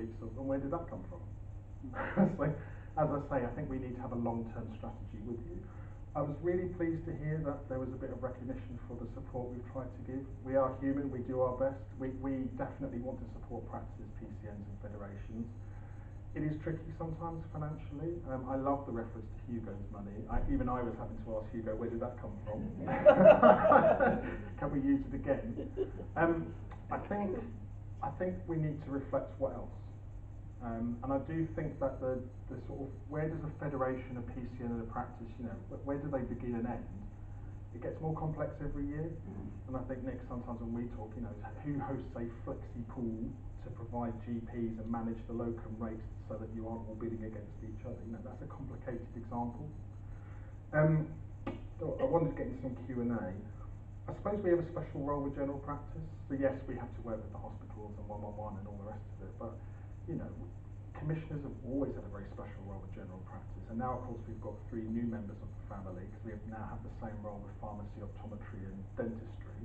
weeks of, and where did that come from? So, as I say, I think we need to have a long-term strategy with you. I was really pleased to hear that there was a bit of recognition for the support we've tried to give. We are human, we do our best. We definitely want to support practices, PCNs and federations. It is tricky sometimes financially. I love the reference to Hugo's money. Even I was having to ask Hugo, where did that come from? Can we use it again? I think we need to reflect what else. And I do think that the sort of, where does a federation, a PCN and a practice, you know, where do they begin and end? It gets more complex every year. And I think, Nick, sometimes when we talk, you know, who hosts a flexi pool to provide GPs and manage the locum rates so that you aren't all bidding against each other? You know, that's a complicated example. So I wanted to get into some Q&A. I suppose we have a special role with general practice. So yes, we have to work with the hospitals and 111 and all the rest of it, but you know, commissioners have always had a very special role with general practice, and now of course we've got 3 new members of the family because we now have the same role with pharmacy, optometry and dentistry.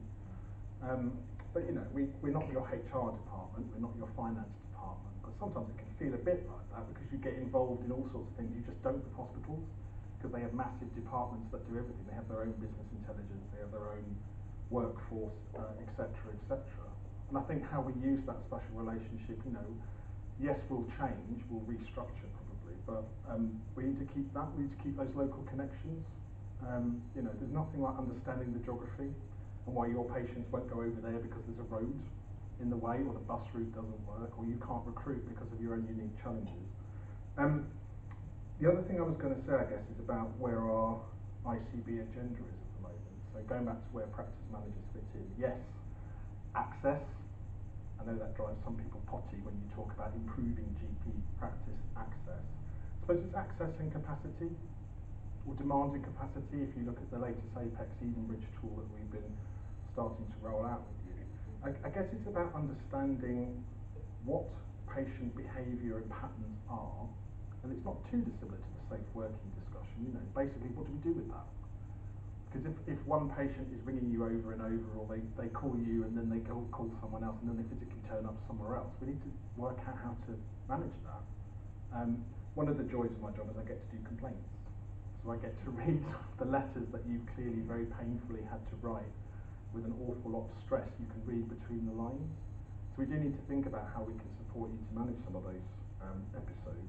But you know, we're not your HR department, we're not your finance department, but sometimes it can feel a bit like that because you get involved in all sorts of things you just don't with hospitals, because they have massive departments that do everything. They have their own business intelligence, they have their own workforce, etc., etc. And I think how we use that special relationship, you know, yes, we'll change, we'll restructure probably, but we need to keep that, we need to keep those local connections. You know, there's nothing like understanding the geography and why your patients won't go over there because there's a road in the way, or the bus route doesn't work, or you can't recruit because of your own unique challenges. The other thing I was going to say, I guess, is about where our ICB agenda is at the moment. So going back to where practice managers fit in, yes, access. I know that drives some people potty when you talk about improving GP practice access. I suppose it's access and capacity, or demand and capacity, if you look at the latest Apex Edenbridge tool that we've been starting to roll out with you. I guess it's about understanding what patient behaviour and patterns are, and it's not too dissimilar to the safe working discussion, you know, basically what do we do with that? Because if one patient is ringing you over and over, or they call you and then they go call someone else and then they physically turn up somewhere else, we need to work out how to manage that. One of the joys of my job is I get to do complaints. So I get to read the letters that you've clearly very painfully had to write with an awful lot of stress you can read between the lines. So we do need to think about how we can support you to manage some of those episodes.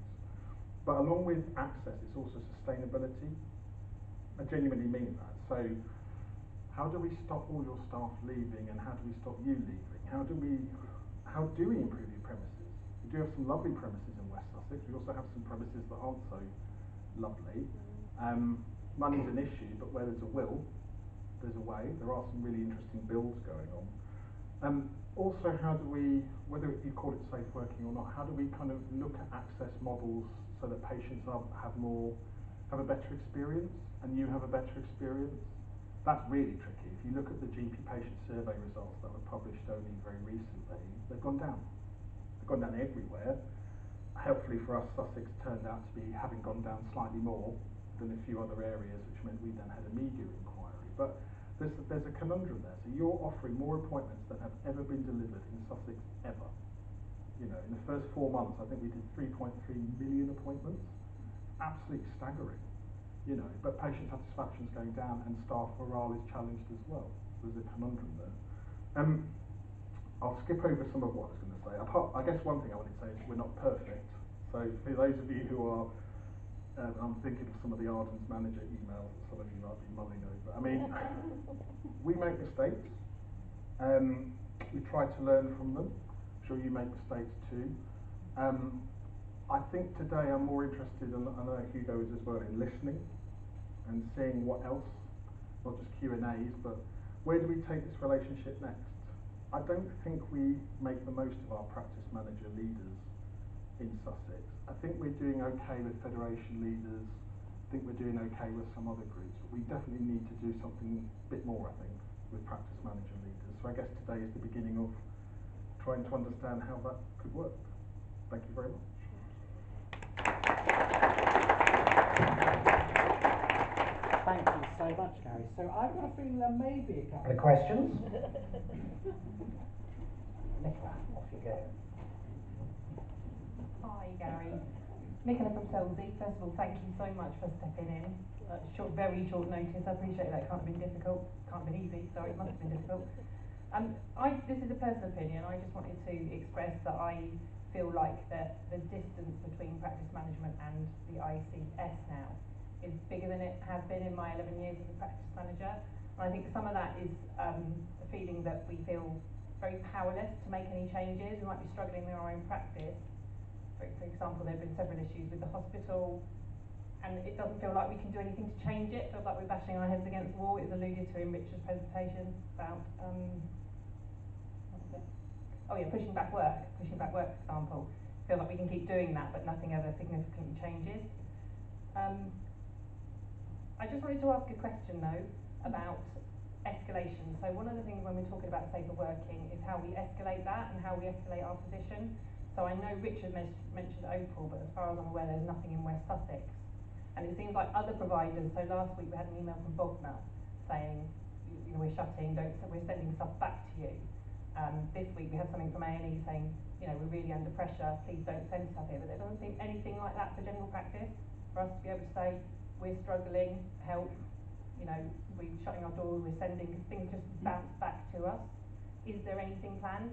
But along with access, it's also sustainability. I genuinely mean that. So how do we stop all your staff leaving, and how do we stop you leaving? How do we improve your premises? We do have some lovely premises in West Sussex. We also have some premises that aren't so lovely. Money's an issue, but where there's a will, there's a way. There are some really interesting builds going on. Also, how do we, whether you call it safe working or not, how do we kind of look at access models so that patients have a better experience, and you have a better experience? That's really tricky. If you look at the GP patient survey results that were published only very recently, they've gone down. They've gone down everywhere. Helpfully for us, Sussex turned out to be having gone down slightly more than a few other areas, which meant we then had a media inquiry. But there's a conundrum there. So you're offering more appointments than have ever been delivered in Sussex ever. You know, in the first 4 months, I think we did 3.3 million appointments. Absolutely staggering. You know, but patient satisfaction is going down and staff morale is challenged as well. There's a conundrum there. I'll skip over some of what I was going to say. I guess one thing I wanted to say is we're not perfect. So for those of you who are, I'm thinking of some of the Ardens manager emails that some of you might be mulling over. I mean, we make mistakes. We try to learn from them. I'm sure you make mistakes too. I think today I'm more interested, and I know Hugo is as well, in listening and seeing what else, not just Q&As, but where do we take this relationship next? I don't think we make the most of our practice manager leaders in Sussex. I think we're doing okay with federation leaders. I think we're doing okay with some other groups, but we definitely need to do something a bit more, I think, with practice manager leaders. So I guess today is the beginning of trying to understand how that could work. Thank you very much. Thank you so much, Gary. So I've got a feeling there may be a couple of questions. Nicola, off you go. Nicola from Selsey. First of all, thank you so much for stepping in. Very short notice. I appreciate that. It can't have been difficult. Can't have been easy. Sorry, it must have been difficult. This is a personal opinion. I just wanted to express that I feel like that the distance between practice management and the ICS now is bigger than it has been in my 11 years as a practice manager. And I think some of that is the feeling that we feel very powerless to make any changes. We might be struggling in our own practice. For example, there have been several issues with the hospital, and it doesn't feel like we can do anything to change it. It feels like we're bashing our heads against the wall. It was alluded to in Richard's presentation about, what was it? Oh yeah, pushing back work, for example. Feel like we can keep doing that, but nothing ever significantly changes. I just wanted to ask a question though about escalation. So one of the things when we're talking about safer working is how we escalate that and how we escalate our position. So I know Richard mentioned Opal, but as far as I'm aware, there's nothing in West Sussex. And it seems like other providers, so last week we had an email from Bogner saying, we're shutting, we're sending stuff back to you. This week we had something from A&E saying, we're really under pressure, please don't send stuff here. But there doesn't seem anything like that for general practice, for us to be able to say, we're struggling, help, we're shutting our doors, we're sending, because things just bounce back to us. Is there anything planned?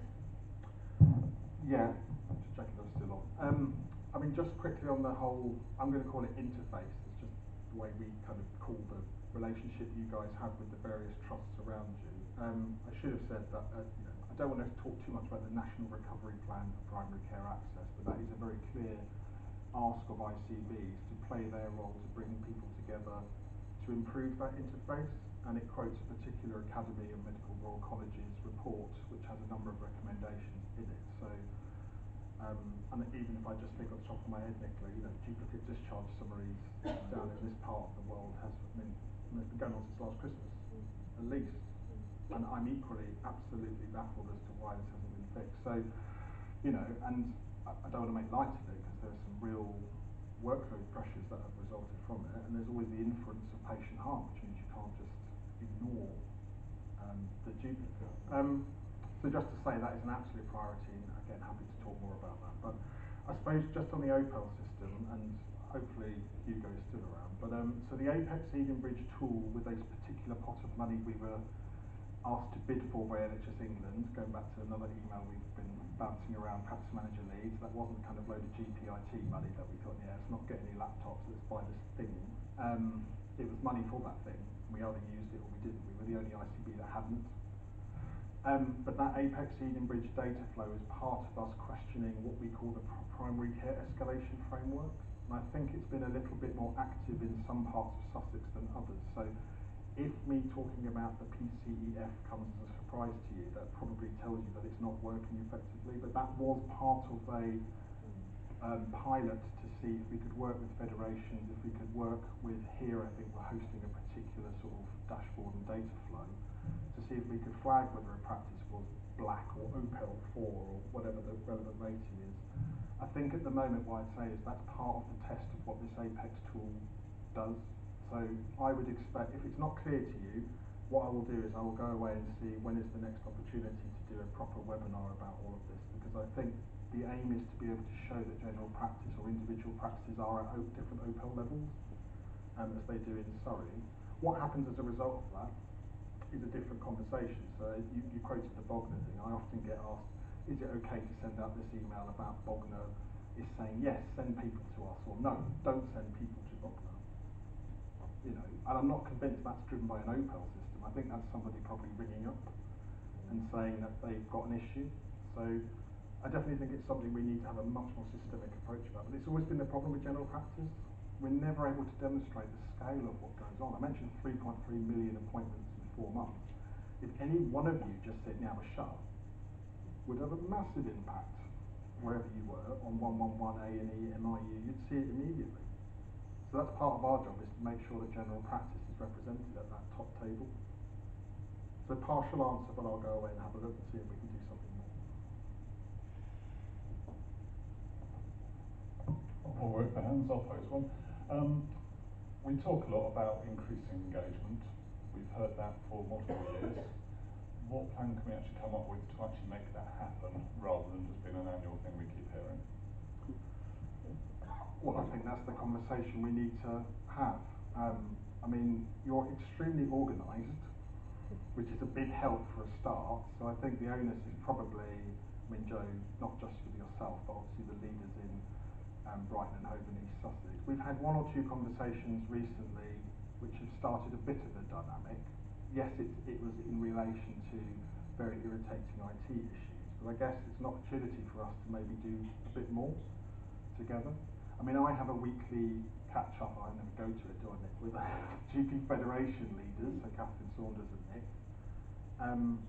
Yeah, just checking they're still on. I mean, just quickly on the whole, I'm going to call it interface. It's just the way we kind of call the relationship you guys have with the various trusts around you. I should have said that, I don't want to talk too much about the National Recovery Plan for Primary Care Access, but that is a very clear ask of ICBs to play their role to bring people together to improve that interface, and it quotes a particular Academy of Medical Royal College's report, which has a number of recommendations in it. So, and even if I just think off the top of my head, Nicola, duplicate discharge summaries down in this part of the world has been going on since last Christmas, at least. And I'm equally absolutely baffled as to why this hasn't been fixed. So, and I don't want to make light of it because there's some real workload pressures that have resulted from it, and there's always the inference of patient harm, which means you can't just ignore the duplicate. So just to say that is an absolute priority, and again, happy to talk more about that. But I suppose just on the OPEL system, and hopefully Hugo is still around, but so the Apex Edenbridge tool with a particular pot of money we were asked to bid for by NHS England, going back to another email we've been bouncing around practice manager leads, that wasn't kind of load of GPIT money that we got in the air. It's not get any laptops, let's buy this thing. It was money for that thing. We either used it or we didn't. We were the only ICB that hadn't. But that Apex Edenbridge data flow is part of us questioning what we call the primary care escalation framework. And I think it's been a little bit more active in some parts of Sussex than others. So if me talking about the PCEF comes as a surprise to you, that probably tells you that it's not working effectively. But that was part of a pilot to see if we could work with federations, if we could work with here, I think we're hosting a particular sort of dashboard and data flow to see if we could flag whether a practice was black or OPEL 4 or whatever the relevant rating is. I think at the moment what I'd say is that's part of the test of what this Apex tool does. So I would expect, if it's not clear to you, what I will do is I will go away and see when is the next opportunity to do a proper webinar about all of this, because I think the aim is to be able to show that general practice or individual practices are at different OPEL levels, as they do in Surrey. What happens as a result of that is a different conversation. So you quoted the Bogner thing. I often get asked, is it okay to send out this email about Bogner is saying, yes, send people to us, or no, don't send people to Bogner. And I'm not convinced that's driven by an OPEL system. I think that's somebody probably ringing up and saying that they've got an issue. So I definitely think it's something we need to have a much more systemic approach about. But it's always been the problem with general practice. We're never able to demonstrate the scale of what goes on. I mentioned 3.3 million appointments in 4 months. If any one of you just said, now we're shut, would have a massive impact wherever you were on 111, A&E, MIU, you'd see it immediately. So that's part of our job, is to make sure that general practice is represented at that top table. So partial answer, but I'll go away and have a look and see if we can do something more. I'll work the hands, I'll pose one. We talk a lot about increasing engagement. We've heard that for multiple years. What plan can we actually come up with to actually make that happen, rather than just being an annual thing we keep hearing? Well, that's the conversation we need to have. I mean, you're extremely organised, which is a big help for a start. So I think the onus is probably, I mean, Joe, not just with yourself, but obviously the leaders in Brighton and Hove and East Sussex. We've had one or two conversations recently which have started a bit of a dynamic. Yes, it was in relation to very irritating IT issues, but I guess it's an opportunity for us to maybe do a bit more together. I mean, I have a weekly catch-up, I never go to it, do I, Nick, with GP Federation leaders, so Catherine Saunders and Nick.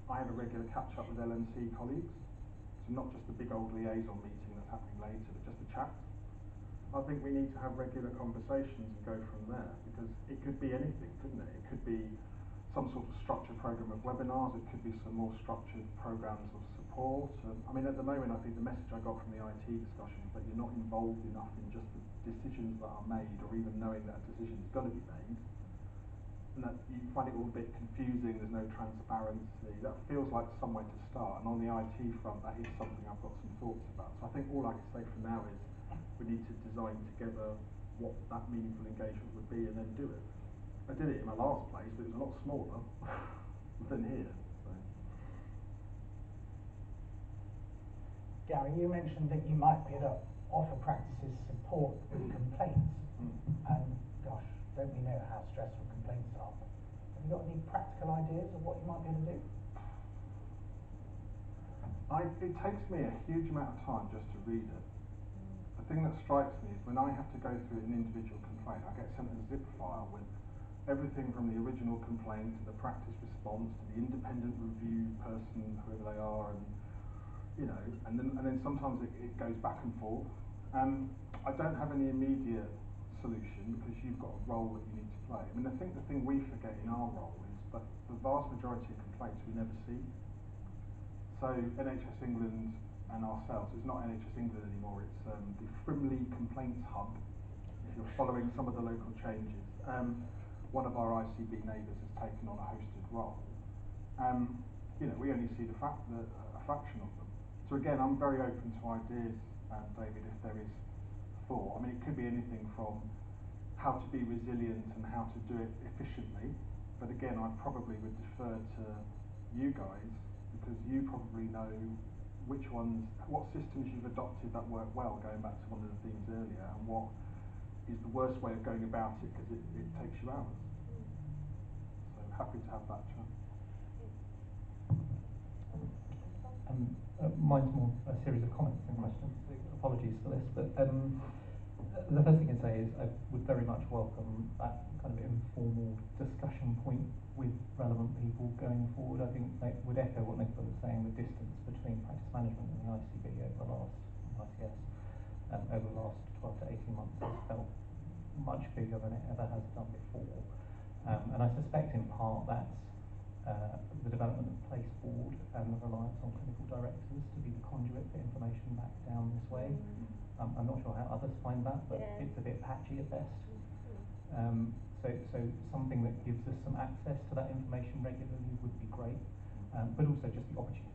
I have a regular catch-up with LMC colleagues, so not just the big old liaison meeting that's happening later, but just a chat. I think we need to have regular conversations and go from there, because it could be anything, couldn't it? It could be some sort of structured programme of webinars, it could be some more structured programmes of support. I mean, at the moment, I think the message I got from the IT discussion is that you're not involved enough in just the decisions that are made, or even knowing that a decision is going to be made, and that you find it all a bit confusing, there's no transparency. That feels like somewhere to start, and on the IT front, that is something I've got some thoughts about. So I think all I can say for now is we need to design together what that meaningful engagement would be and then do it. I did it in my last place, but it was a lot smaller than here. So. Gary, you mentioned that you might be able to offer practices support with complaints, and gosh, don't we know how stressful complaints are? Have you got any practical ideas of what you might be able to do? It takes me a huge amount of time just to read it. The thing that strikes me is when I have to go through an individual complaint, I get sent a zip file with everything from the original complaint to the practice response to the independent review person, whoever they are, and you know, and then sometimes it goes back and forth. I don't have any immediate solution because you've got a role that you need to play. I mean, I think the thing we forget in our role is that the vast majority of complaints we never see. So NHS England and ourselves, it's not NHS England anymore, it's the Frimley Complaints Hub, if you're following some of the local changes. One of our ICB neighbours has taken on a hosted role. You know, we only see a fraction of them. So again, I'm very open to ideas, David, if there is thought. I mean, it could be anything from how to be resilient and how to do it efficiently. But again, I probably would defer to you guys, because you probably know what systems you've adopted that work well, going back to one of the themes earlier, and what is the worst way of going about it, because it takes you hours. So happy to have that chat. Mine's more a series of comments than questions. Apologies for this, but the first thing I'd say is I would very much welcome that kind of informal discussion point with relevant people going forward. I think I would echo what Nicola was saying, the distance between practice management and the ICB over the last, ICS, over the last 12 to 18 months has felt much bigger than it ever has done before. And I suspect in part that's the development of Place Board and the reliance on clinical directors to be the conduit for information back down this way. I'm not sure how others find that, but it's a bit patchy at best. So something that gives us some access to that information regularly would be great, but also just the opportunity